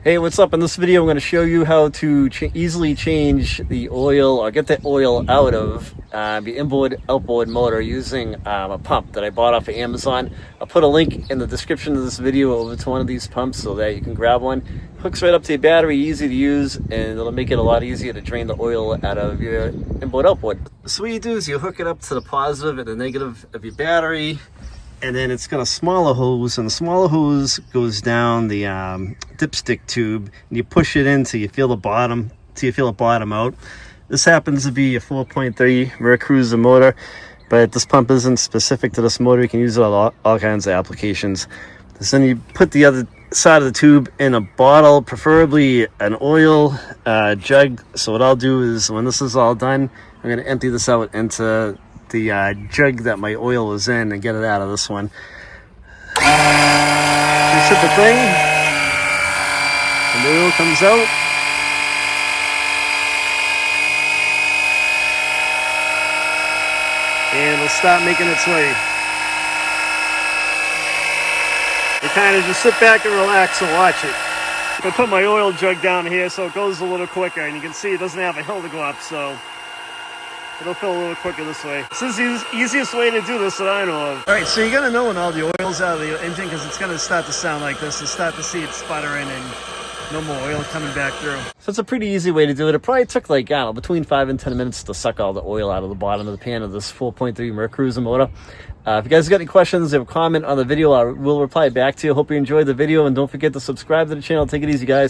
Hey, what's up? In this video, I'm going to show you how to easily change the oil or get the oil out of the inboard outboard motor using a pump that I bought off of Amazon. I'll put a link in the description of this video over to one of these pumps so that you can grab one. Hooks right up to your battery, easy to use, and it'll make it a lot easier to drain the oil out of your inboard outboard. So what you do is you hook it up to the positive and the negative of your battery, and then it's got a smaller hose, and the smaller hose goes down the dipstick tube, and you push it in till you feel the bottom, out. This happens to be a 4.3 Mercruiser motor, but this pump isn't specific to this motor. You can use it on all kinds of applications. So then you put the other side of the tube in a bottle, preferably an oil jug. So what I'll do is, when this is all done, I'm going to empty this out into the jug that my oil is in and get it out of this one. Just hit the thing, and the oil comes out. And it'll start making its way. You kind of just sit back and relax and watch it. I put my oil jug down here so it goes a little quicker, and you can see it doesn't have a hill to go up, so it'll fill a little quicker this way. This is the easiest way to do this that I know of. All right, so you're gonna know when all the oil's out of the engine because it's gonna start to sound like this. You start to see it sputtering and no more oil coming back through. So it's a pretty easy way to do it. It probably took like, I don't know, between 5 and 10 minutes to suck all the oil out of the bottom of the pan of this 4.3 Mercruiser motor. If you guys got any questions or comment on the video, I will reply back to you. Hope you enjoyed the video, and don't forget to subscribe to the channel. Take it easy, guys.